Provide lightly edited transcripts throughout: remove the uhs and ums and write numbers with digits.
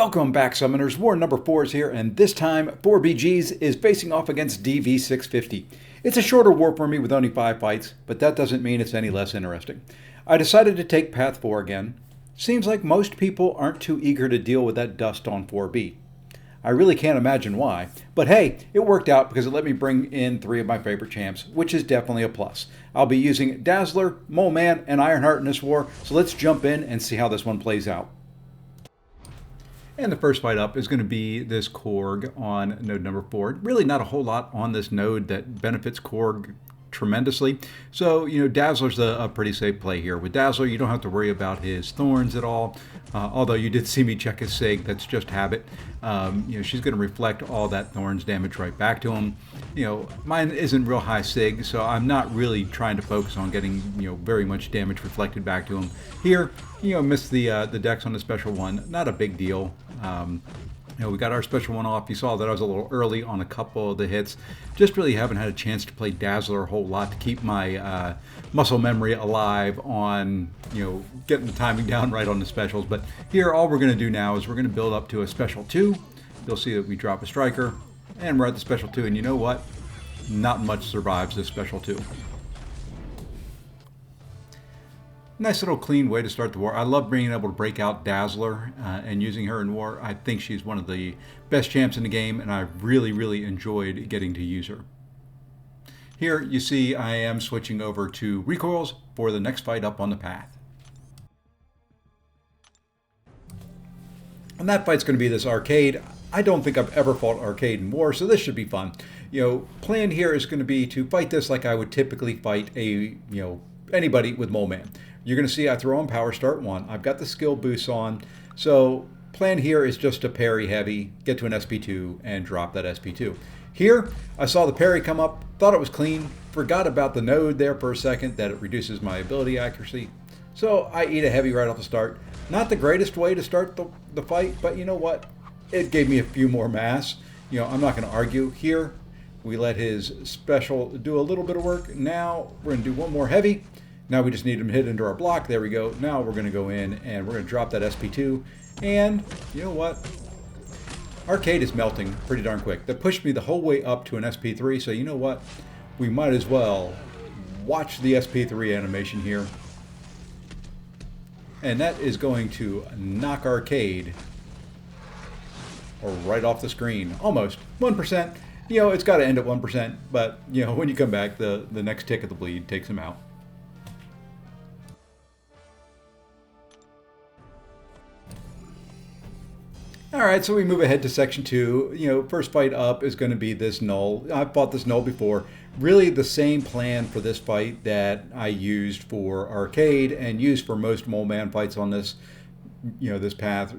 Welcome back, Summoners. War number 4 is here, and this time 4BGs is facing off against DV650. It's a shorter war for me with only 5 fights, but that doesn't mean it's any less interesting. I decided to take Path 4 again. Seems like most people aren't too eager to deal with that dust on 4B. I really can't imagine why, but hey, it worked out because it let me bring in 3 of my favorite champs, which is definitely a plus. I'll be using Dazzler, Moleman, and Ironheart in this war, so let's jump in and see how this one plays out. And the first fight up is going to be this Korg on node number 4. Really not a whole lot on this node that benefits Korg tremendously. So, Dazzler's a pretty safe play here. With Dazzler, you don't have to worry about his thorns at all. Although you did see me check his sig, that's just habit. She's going to reflect all that thorns damage right back to him. Mine isn't real high sig, so I'm not really trying to focus on getting, very much damage reflected back to him. Here, missed the dex on the special one. Not a big deal. We got our special one off. You saw that I was a little early on a couple of the hits. Just really haven't had a chance to play Dazzler a whole lot to keep my muscle memory alive on, getting the timing down right on the specials. But here, all we're going to do now is we're going to build up to a special 2. You'll see that we drop a striker, and we're at the special 2. And you know what? Not much survives this special 2. Nice little clean way to start the war. I love being able to break out Dazzler and using her in war. I think she's one of the best champs in the game, and I really, really enjoyed getting to use her. Here you see I am switching over to recoils for the next fight up on the path. And that fight's going to be this arcade. I don't think I've ever fought arcade in war, so this should be fun. Plan here is going to be to fight this like I would typically fight anybody with Moleman. You're going to see I throw on Power Start 1. I've got the skill boosts on. So plan here is just to parry heavy, get to an SP2, and drop that SP2. Here, I saw the parry come up, thought it was clean, forgot about the node there for a second, that it reduces my ability accuracy. So I eat a heavy right off the start. Not the greatest way to start the fight, but you know what? It gave me a few more mass. I'm not going to argue. Here, we let his special do a little bit of work. Now we're going to do one more heavy. Now we just need him to hit into our block. There we go. Now we're going to go in and we're going to drop that SP2. And you know what? Arcade is melting pretty darn quick. That pushed me the whole way up to an SP3. So you know what? We might as well watch the SP3 animation here. And that is going to knock Arcade right off the screen. Almost. 1%. It's got to end at 1%. But, when you come back, the next tick of the bleed takes him out. Alright, so we move ahead to section 2. First fight up is going to be this Knull. I've fought this Knull before. Really the same plan for this fight that I used for arcade and used for most Moleman fights on this, this path.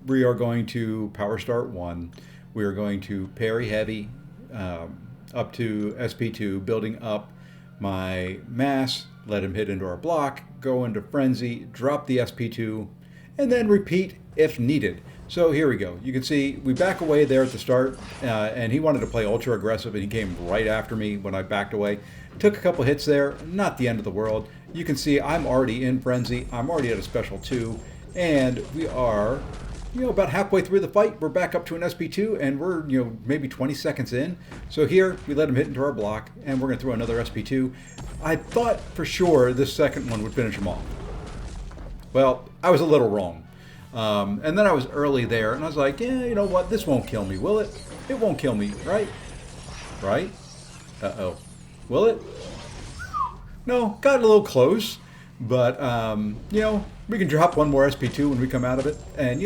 We are going to Power Start 1. We are going to parry heavy up to SP2, building up my mass, let him hit into our block, go into frenzy, drop the SP2, and then repeat if needed. So here we go. You can see we back away there at the start, and he wanted to play ultra aggressive, and he came right after me when I backed away. Took a couple hits there, not the end of the world. You can see I'm already in frenzy. I'm already at a special 2, and we are, about halfway through the fight. We're back up to an SP2, and we're, maybe 20 seconds in. So here we let him hit into our block, and we're going to throw another SP2. I thought for sure this second one would finish him off. Well, I was a little wrong. And then I was early there, and I was like, yeah, you know what? This won't kill me, will it? It won't kill me, right? Right? Uh-oh. Will it? No, got a little close. But, we can drop one more SP2 when we come out of it. And,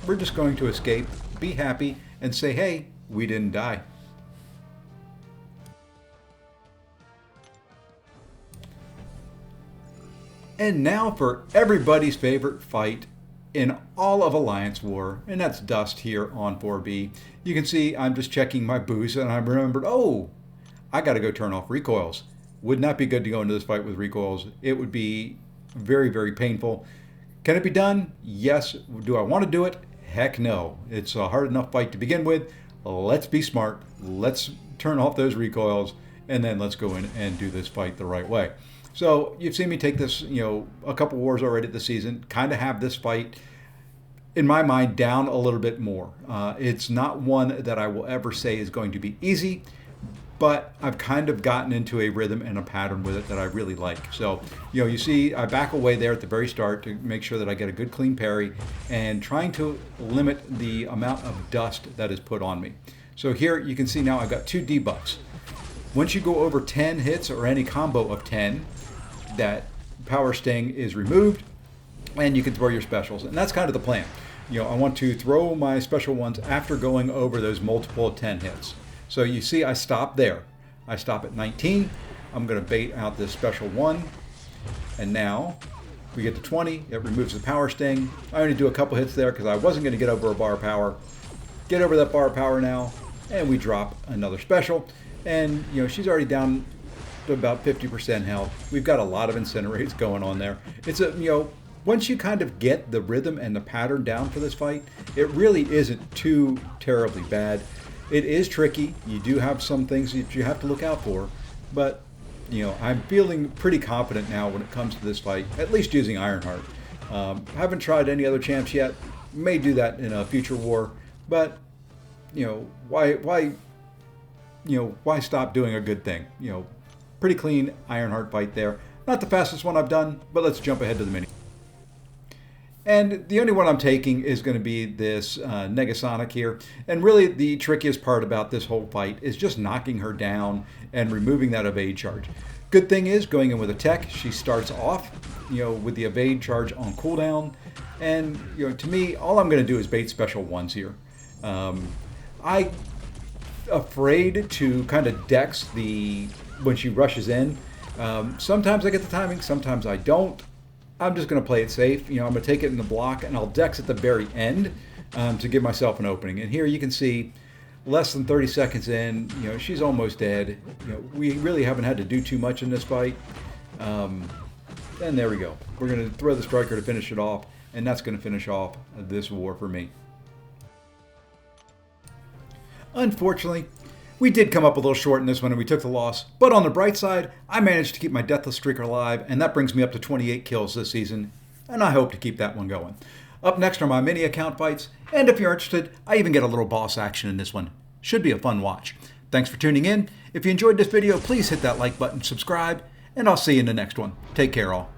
we're just going to escape, be happy, and say, hey, we didn't die. And now for everybody's favorite fight in all of Alliance War, and that's Dust here on 4B. You can see I'm just checking my boost, and I remembered, oh, I got to go turn off recoils. Would not be good to go into this fight with recoils. It would be very, very painful. Can it be done? Yes. Do I want to do it? Heck no. It's a hard enough fight to begin with. Let's be smart. Let's turn off those recoils, and then let's go in and do this fight the right way. So you've seen me take this, a couple wars already this season, kind of have this fight in my mind, down a little bit more. It's not one that I will ever say is going to be easy, but I've kind of gotten into a rhythm and a pattern with it that I really like. So, you see I back away there at the very start to make sure that I get a good clean parry and trying to limit the amount of dust that is put on me. So here you can see now I've got 2 debuffs. Once you go over 10 hits or any combo of 10, that power sting is removed and you can throw your specials. And that's kind of the plan. I want to throw my special ones after going over those multiple 10 hits. So you see I stop there. I stop at 19. I'm going to bait out this special 1. And now we get to 20. It removes the power sting. I only do a couple hits there because I wasn't going to get over a bar power. Get over that bar power now. And we drop another special. And she's already down to about 50% health. We've got a lot of incinerates going on there. It's once you kind of get the rhythm and the pattern down for this fight, it really isn't too terribly bad. It is tricky. You do have some things that you have to look out for, but I'm feeling pretty confident now when it comes to this fight, at least using Ironheart. Haven't tried any other champs yet. May do that in a future war, but why stop doing a good thing? Pretty clean Ironheart fight there. Not the fastest one I've done, but let's jump ahead to the mini. And the only one I'm taking is going to be this Negasonic here. And really the trickiest part about this whole fight is just knocking her down and removing that evade charge. Good thing is, going in with a tech, she starts off with the evade charge on cooldown. And to me, all I'm going to do is bait special 1s here. I'm afraid to kind of dex when she rushes in. Sometimes I get the timing, sometimes I don't. I'm just going to play it safe. I'm going to take it in the block and I'll dex at the very end to give myself an opening. And here you can see less than 30 seconds in, she's almost dead. We really haven't had to do too much in this fight. And there we go. We're going to throw the striker to finish it off, and that's going to finish off this war for me. Unfortunately, we did come up a little short in this one and we took the loss, but on the bright side, I managed to keep my Deathless streak alive, and that brings me up to 28 kills this season, and I hope to keep that one going. Up next are my mini account fights, and if you're interested, I even get a little boss action in this one. Should be a fun watch. Thanks for tuning in. If you enjoyed this video, please hit that like button, subscribe, and I'll see you in the next one. Take care all.